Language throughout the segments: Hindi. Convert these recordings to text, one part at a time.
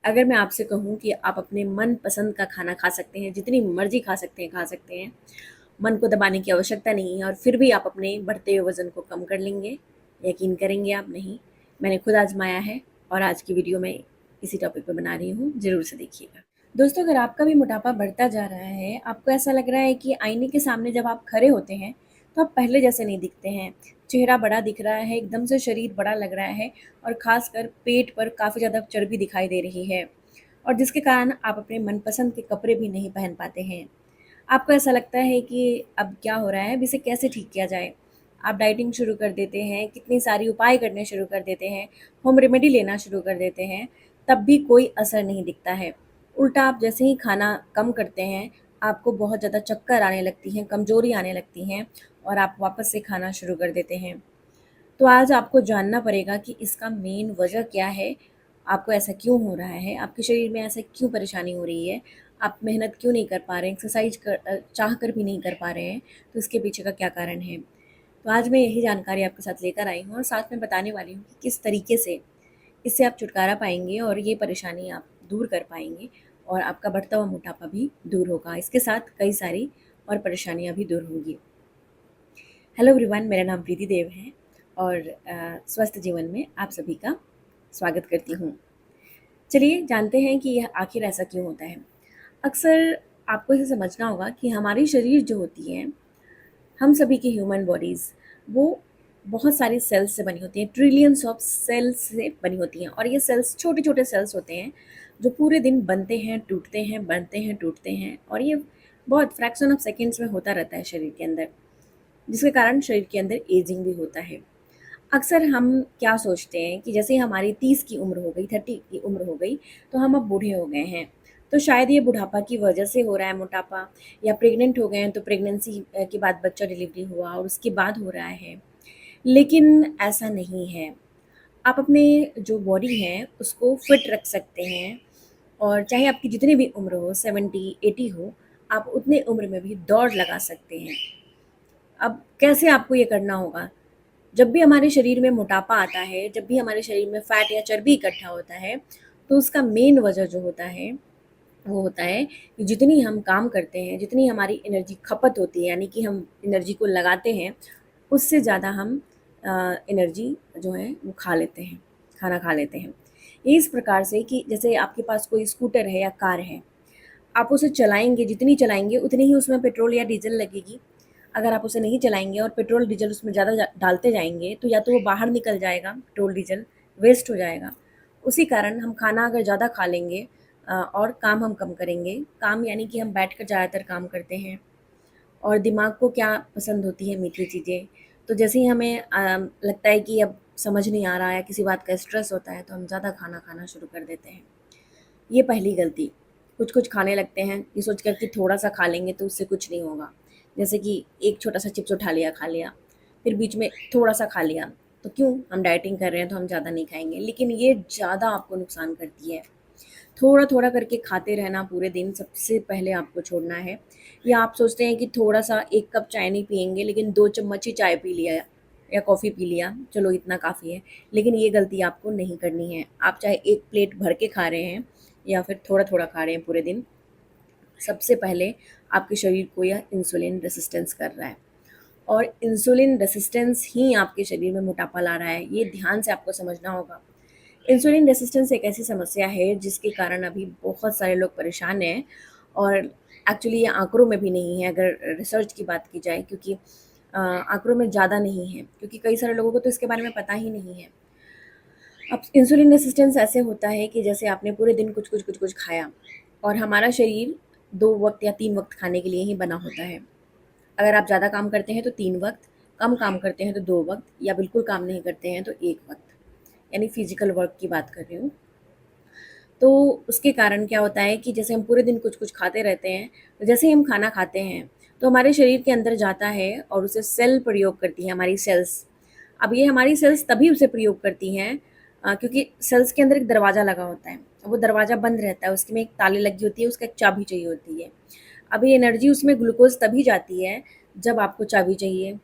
अगर मैं आपसे कहूँ कि आप अपने मनपसंद का खाना खा सकते हैं, जितनी मर्ज़ी खा सकते हैं, मन को दबाने की आवश्यकता नहीं है और फिर भी आप अपने बढ़ते हुए वज़न को कम कर लेंगे, यकीन करेंगे आप नहीं। मैंने खुद आज़माया है और आज की वीडियो मैं इसी टॉपिक पे बना रही हूँ, ज़रूर से देखिएगा। दोस्तों, अगर आपका भी मोटापा बढ़ता जा रहा है, आपको ऐसा लग रहा है कि आईने के सामने जब आप खड़े होते हैं, तो आप पहले जैसे नहीं दिखते हैं, चेहरा बड़ा दिख रहा है, एकदम से शरीर बड़ा लग रहा है और ख़ासकर पेट पर काफ़ी ज़्यादा चर्बी दिखाई दे रही है और जिसके कारण आप अपने मनपसंद के कपड़े भी नहीं पहन पाते हैं। आपको ऐसा लगता है कि अब क्या हो रहा है, अब इसे कैसे ठीक किया जाए? आप डाइटिंग शुरू कर देते हैं, कितनी सारी उपाय करने शुरू कर देते हैं, होम रेमेडी लेना शुरू कर देते हैं, तब भी कोई असर नहीं दिखता है। उल्टा आप जैसे ही खाना कम करते हैं, आपको बहुत ज़्यादा चक्कर आने लगती हैं, कमज़ोरी आने लगती हैं और आप वापस से खाना शुरू कर देते हैं। तो आज आपको जानना पड़ेगा कि इसका मेन वजह क्या है, आपको ऐसा क्यों हो रहा है, आपके शरीर में ऐसा क्यों परेशानी हो रही है, आप मेहनत क्यों नहीं कर पा रहे हैं, एक्सरसाइज चाह कर भी नहीं कर पा रहे हैं, तो इसके पीछे का क्या कारण है। तो आज मैं यही जानकारी आपके साथ लेकर आई हूँ और साथ में बताने वाली हूँ कि किस तरीके से इससे आप छुटकारा पाएंगे और ये परेशानी आप दूर कर पाएंगे और आपका बढ़ता हुआ मोटापा भी दूर होगा। इसके साथ कई सारी और परेशानियाँ भी दूर होंगी। हेलो एवरीवन, मेरा नाम प्रीति देव है और स्वस्थ जीवन में आप सभी का स्वागत करती हूँ। चलिए जानते हैं कि यह आखिर ऐसा क्यों होता है। अक्सर आपको इसे समझना होगा कि हमारी शरीर जो होती है, हम सभी की ह्यूमन बॉडीज़, वो बहुत सारी सेल्स से बनी होती हैं, ट्रिलियंस ऑफ सेल्स से बनी होती हैं और ये सेल्स छोटे-छोटे सेल्स होते हैं, जो पूरे दिन बनते हैं, टूटते हैं, बनते हैं, टूटते हैं और ये बहुत फ्रैक्शन ऑफ सेकंड्स में होता रहता है शरीर के अंदर, जिसके कारण शरीर के अंदर एजिंग भी होता है। अक्सर हम क्या सोचते हैं कि जैसे ही हमारी 30 की उम्र हो गई, 30 की उम्र हो गई, तो हम अब बूढ़े हो गए हैं। तो शायद ये बुढ़ापा की वजह से हो रहा है मोटापा, या प्रेग्नेंट हो गए हैं तो प्रेगनेंसी के बाद बच्चा डिलीवरी हुआ और उसके बाद हो रहा है। लेकिन ऐसा नहीं है। आप अपने जो बॉडी है उसको फिट रख सकते हैं और चाहे आपकी जितनी भी उम्र हो, 70, 80 हो, आप उतने उम्र में भी दौड़ लगा सकते हैं। अब कैसे आपको ये करना होगा? जब भी हमारे शरीर में मोटापा आता है, जब भी हमारे शरीर में फैट या चर्बी इकट्ठा होता है, तो उसका मेन वजह जो होता है, वो होता है कि जितनी हम काम करते हैं, जितनी हमारी एनर्जी खपत होती है, यानी कि हम एनर्जी को लगाते हैं, उससे ज़्यादा हम एनर्जी जो है वो खा लेते हैं, खाना खा लेते हैं। ये इस प्रकार से कि जैसे आपके पास कोई स्कूटर है या कार है, आप उसे चलाएँगे, जितनी चलाएँगे उतनी ही उसमें पेट्रोल या डीज़ल लगेगी। अगर आप उसे नहीं चलाएँगे और पेट्रोल डीज़ल उसमें ज़्यादा डालते जाएँगे, तो या तो वो बाहर निकल जाएगा, पेट्रोल डीज़ल वेस्ट हो जाएगा। उसी कारण हम खाना अगर ज़्यादा खा लेंगे और काम हम कम करेंगे, काम यानी कि हम बैठकर ज़्यादातर काम करते हैं और दिमाग को क्या पसंद होती है, मीठी चीज़ें। तो जैसे ही हमें लगता है कि अब समझ नहीं आ रहा है, किसी बात का स्ट्रेस होता है, तो हम ज़्यादा खाना खाना शुरू कर देते हैं। ये पहली गलती। कुछ-कुछ खाने लगते हैं, ये सोचकर कि थोड़ा-सा खा लेंगे तो उससे कुछ नहीं होगा। जैसे कि एक छोटा-सा चिप्स उठा लिया, खा लिया, फिर बीच में थोड़ा-सा खा लिया, तो क्यों? हम डाइटिंग कर रहे हैं तो हम ज़्यादा नहीं खाएँगे, लेकिन ये ज़्यादा आपको नुकसान करती है। थोड़ा-थोड़ा करके खाते रहना पूरे दिन सबसे पहले आपको छोड़ना है। या आप सोचते हैं कि थोड़ा-सा 1 कप चाय नहीं पिएँगे, लेकिन 2 चम्मच ही चाय पी लिया या कॉफ़ी पी लिया, चलो इतना काफ़ी है। लेकिन ये गलती आपको नहीं करनी है। आप चाहे 1 प्लेट भर के खा रहे हैं या फिर थोड़ा-थोड़ा खा रहे हैं पूरे दिन, सबसे पहले आपके शरीर को यह इंसुलिन रेजिस्टेंस कर रहा है और इंसुलिन रेजिस्टेंस ही आपके शरीर में मोटापा ला रहा है। ये ध्यान से आपको समझना होगा। इंसुलिन रेजिस्टेंस एक ऐसी समस्या है जिसके कारण अभी बहुत सारे लोग परेशान हैं और एक्चुअली ये आंकड़ों में भी नहीं है अगर रिसर्च की बात की जाए, क्योंकि आंकड़ों में ज़्यादा नहीं है, क्योंकि कई सारे लोगों को तो इसके बारे में पता ही नहीं है। अब इंसुलिन रेजिस्टेंस ऐसे होता है कि जैसे आपने पूरे दिन कुछ-कुछ खाया और हमारा शरीर 2 वक़्त या 3 वक़्त खाने के लिए ही बना होता है। अगर आप ज़्यादा काम करते हैं तो 3 वक़्त, कम काम करते हैं तो 2 वक़्त या बिल्कुल काम नहीं करते हैं तो 1 वक़्त, यानी फ़िज़िकल वर्क की बात कर रही हूँ। तो उसके कारण क्या होता है कि जैसे हम पूरे दिन कुछ-कुछ खाते रहते हैं, तो जैसे ही हम खाना खाते हैं, तो हमारे शरीर के अंदर जाता है और उसे सेल प्रयोग करती है, हमारी सेल्स। अब ये हमारी सेल्स तभी उसे प्रयोग करती हैं क्योंकि सेल्स के अंदर एक दरवाज़ा लगा होता है। वो दरवाज़ा बंद रहता है, उसमें एक ताले लगी होती है, उसका एक चाबी चाहिए होती है। अब ये एनर्जी उसमें ग्लूकोज़ तभी जाती है, जब आपको चाबी चाहिए।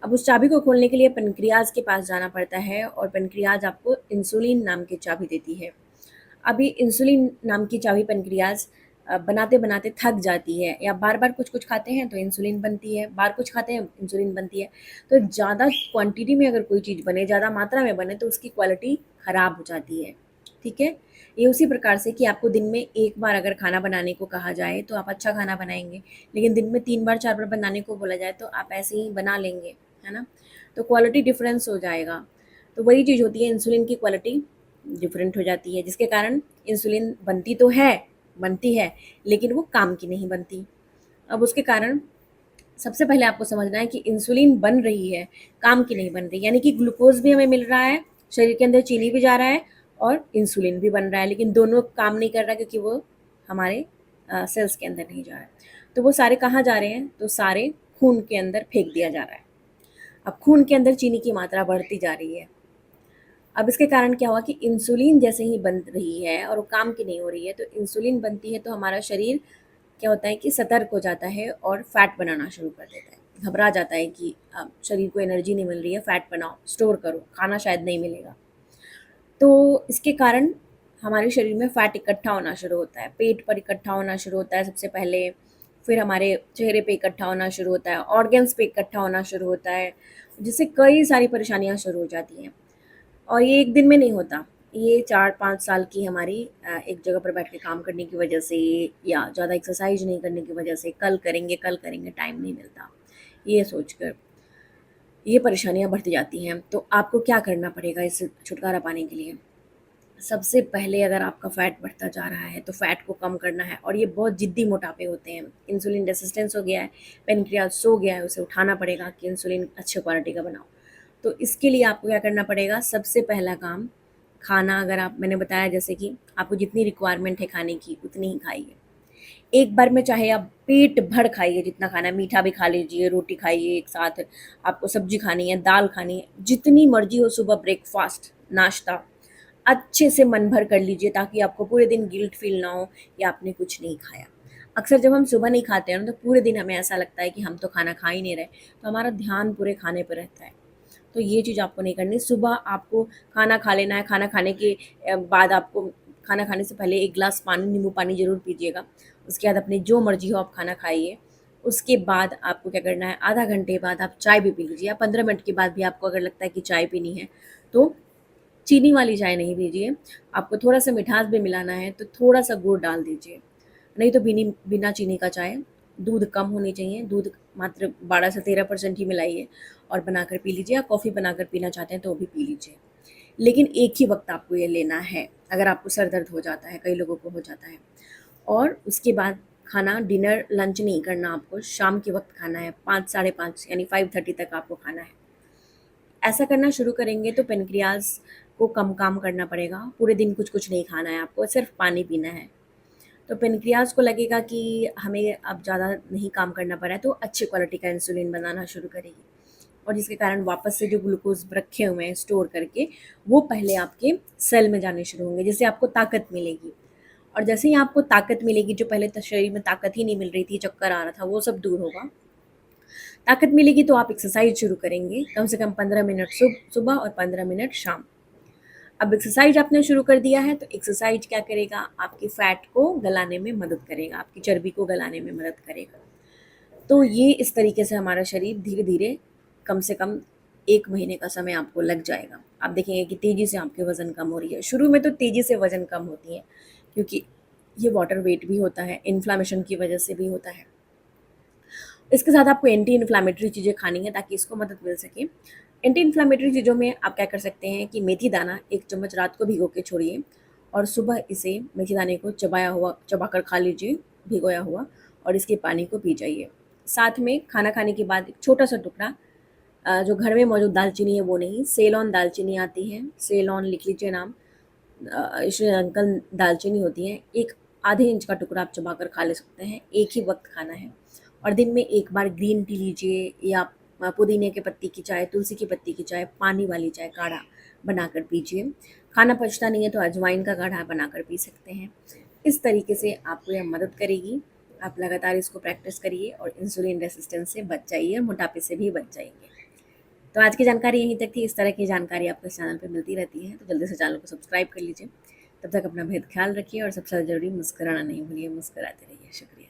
अब उस चाबी को खोलने के लिए पेनक्रियाज़ के पास जाना पड़ता है और पेनक्रियाज़ आपको इंसुलिन नाम की चाबी देती है। अभी इंसुलिन नाम की चाबी पेनक्रियाज बनाते बनाते थक जाती है, या बार बार कुछ कुछ खाते हैं तो इंसुलिन बनती है, बार कुछ खाते हैं इंसुलिन बनती है। तो ज़्यादा क्वांटिटी में अगर कोई चीज़ बने, ज़्यादा मात्रा में बने, तो उसकी क्वालिटी ख़राब हो जाती है। ठीक है, ये उसी प्रकार से कि आपको दिन में एक बार अगर खाना बनाने को कहा जाए तो आप अच्छा खाना बनाएंगे, लेकिन दिन में 3 बार 4 बार बनाने को बोला जाए तो आप ऐसे ही बना लेंगे, है ना। तो क्वालिटी डिफरेंस हो जाएगा। तो वही चीज़ होती है, इंसुलिन की क्वालिटी डिफरेंट हो जाती है, जिसके कारण इंसुलिन बनती है, लेकिन वो काम की नहीं बनती। अब उसके कारण सबसे पहले आपको समझना है कि इंसुलिन बन रही है, काम की नहीं बन रही। यानी कि ग्लूकोज़ भी हमें मिल रहा है, शरीर के अंदर चीनी भी जा रहा है और इंसुलिन भी बन रहा है, लेकिन दोनों काम नहीं कर रहा, क्योंकि वो हमारे सेल्स के अंदर नहीं जा रहा है। तो वो सारे कहाँ जा रहे हैं? तो सारे खून के अंदर फेंक दिया जा रहा है। अब खून के अंदर चीनी की मात्रा बढ़ती जा रही है। अब इसके कारण क्या हुआ कि इंसुलिन जैसे ही बन रही है और वो काम की नहीं हो रही है, तो इंसुलिन बनती है तो हमारा शरीर क्या होता है कि सतर्क हो जाता है और फैट बनाना शुरू कर देता है। घबरा जाता है कि अब शरीर को एनर्जी नहीं मिल रही है, फैट बनाओ, स्टोर करो, खाना शायद नहीं मिलेगा। तो इसके कारण हमारे शरीर में फैट इकट्ठा होना शुरू होता है, पेट पर इकट्ठा होना शुरू होता है सबसे पहले, फिर हमारे चेहरे पे इकट्ठा होना शुरू होता है, ऑर्गन्स पे इकट्ठा होना शुरू होता है, जिससे कई सारी परेशानियाँ शुरू हो जाती हैं। और ये एक दिन में नहीं होता, ये 4-5 साल की हमारी एक जगह पर बैठ के काम करने की वजह से, या ज़्यादा एक्सरसाइज नहीं करने की वजह से, कल करेंगे टाइम नहीं मिलता, ये सोचकर ये परेशानियाँ बढ़ती जाती हैं। तो आपको क्या करना पड़ेगा इससे छुटकारा पाने के लिए? सबसे पहले अगर आपका फैट बढ़ता जा रहा है तो फैट को कम करना है, और ये बहुत ज़िद्दी मोटापे होते हैं। इंसुलिन रेजिस्टेंस हो गया है, पेनक्रियाज सो गया है, उसे उठाना पड़ेगा कि इंसुलिन अच्छे क्वालिटी का बनाओ। तो इसके लिए आपको क्या करना पड़ेगा? सबसे पहला काम, खाना अगर आप, मैंने बताया जैसे कि आपको जितनी रिक्वायरमेंट है खाने की उतनी ही खाइए। एक बार में चाहे आप पेट भर खाइए जितना खाना है, मीठा भी खा लीजिए, रोटी खाइए एक साथ, आपको सब्जी खानी है, दाल खानी है, जितनी मर्जी हो। सुबह ब्रेकफास्ट, नाश्ता अच्छे से मन भर कर लीजिए, ताकि आपको पूरे दिन गिल्ट फील ना हो कि आपने कुछ नहीं खाया। अक्सर जब हम सुबह नहीं खाते हैं ना, तो पूरे दिन हमें ऐसा लगता है कि हम तो खाना खा ही नहीं रहे, तो हमारा ध्यान पूरे खाने पर रहता है। तो ये चीज़ आपको नहीं करनी। सुबह आपको खाना खा लेना है, खाना खाने के बाद आपको, खाना खाने से पहले एक गिलास पानी, नींबू पानी ज़रूर पीजिएगा। उसके बाद अपनी जो मर्ज़ी हो आप खाना खाइए। उसके बाद आपको क्या करना है, आधा घंटे बाद आप चाय भी पी लीजिए, या 15 मिनट के बाद भी आपको अगर लगता है कि चाय पीनी है, तो चीनी वाली चाय नहीं पीजिए। आपको थोड़ा-सा मिठास भी मिलाना है तो थोड़ा-सा गुड़ डाल दीजिए। नहीं तो बिना चीनी का चाय, दूध कम होनी चाहिए, दूध मात्र 12 से 13% ही मिलाइए और बनाकर पी लीजिए, या कॉफ़ी बनाकर पीना चाहते हैं तो वो भी पी लीजिए। लेकिन एक ही वक़्त आपको ये लेना है, अगर आपको सर दर्द हो जाता है, कई लोगों को हो जाता है। और उसके बाद खाना, डिनर, लंच नहीं करना आपको, शाम के वक़्त खाना है, 5 साढ़े 5 यानी 5:30 तक आपको खाना है। ऐसा करना शुरू करेंगे तो पेनक्रियाज़ को कम काम करना पड़ेगा, पूरे दिन कुछ-कुछ नहीं खाना है आपको, सिर्फ़ पानी पीना है। तो पेनक्रियाज़ को लगेगा कि हमें अब ज़्यादा नहीं काम करना पड़ रहा है, तो अच्छी क्वालिटी का इंसुलिन बनाना शुरू करेगी, और जिसके कारण वापस से जो ग्लूकोज़ रखे हुए हैं स्टोर करके, वो पहले आपके सेल में जाने शुरू होंगे, जिससे आपको ताकत मिलेगी। और जैसे ही आपको ताकत मिलेगी, जो पहले तो शरीर में ताकत ही नहीं मिल रही थी, चक्कर आ रहा था, वो सब दूर होगा। ताकत मिलेगी तो आप एक्सरसाइज शुरू करेंगे, कम से कम 15 मिनट सुबह और 15 मिनट शाम। अब एक्सरसाइज आपने शुरू कर दिया है, तो एक्सरसाइज क्या करेगा, आपकी फैट को गलाने में मदद करेगा, आपकी चर्बी को गलाने में मदद करेगा। तो ये इस तरीके से हमारा शरीर धीरे धीरे, कम से कम 1 महीने का समय आपको लग जाएगा। आप देखेंगे कि तेज़ी से आपके वज़न कम हो रही है। शुरू में तो तेज़ी से वज़न कम होती है, क्योंकि ये वाटर वेट भी होता है, इन्फ्लेमेशन की वजह से भी होता है। इसके साथ आपको एंटी इन्फ्लेमेटरी चीज़ें खानी है, ताकि इसको मदद मिल सके। एंटी इन्फ्लेमेटरी चीज़ों में आप क्या कर सकते हैं कि मेथी दाना 1 चम्मच रात को भिगो के छोड़िए, और सुबह इसे, मेथी दाने को चबाकर खा लीजिए, भिगोया हुआ, और इसके पानी को पी जाइए। साथ में खाना खाने के बाद एक छोटा-सा टुकड़ा, जो घर में मौजूद दालचीनी है वो नहीं, सेलोन दालचीनी आती है, सेलोन लिख लीजिए नाम, श्रीलंकन दालचीनी होती है, एक आधे इंच का टुकड़ा आप चबाकर खा ले सकते हैं। एक ही वक्त खाना है, और दिन में एक बार ग्रीन टी लीजिए, या पुदीने के पत्ती की चाय, तुलसी की पत्ती की चाय, पानी वाली चाय, काढ़ा बनाकर पीजिए। खाना पचता नहीं है तो अजवाइन का काढ़ा बनाकर पी सकते हैं। इस तरीके से आपको यह मदद करेगी। आप लगातार इसको प्रैक्टिस करिए और इंसुलिन रेसिस्टेंस से बच जाइए, और मोटापे से भी बच जाएंगे। तो आज की जानकारी यहीं तक थी। इस तरह की जानकारी आपको इस चैनल पे मिलती रहती है, तो जल्दी से चैनल को सब्सक्राइब कर लीजिए। तब तक अपना बेहद ख्याल रखिए और सबसे ज़्यादा ज़रूरी मुस्कुराना नहीं भूलिए। मुस्कुराते रहिए। शुक्रिया।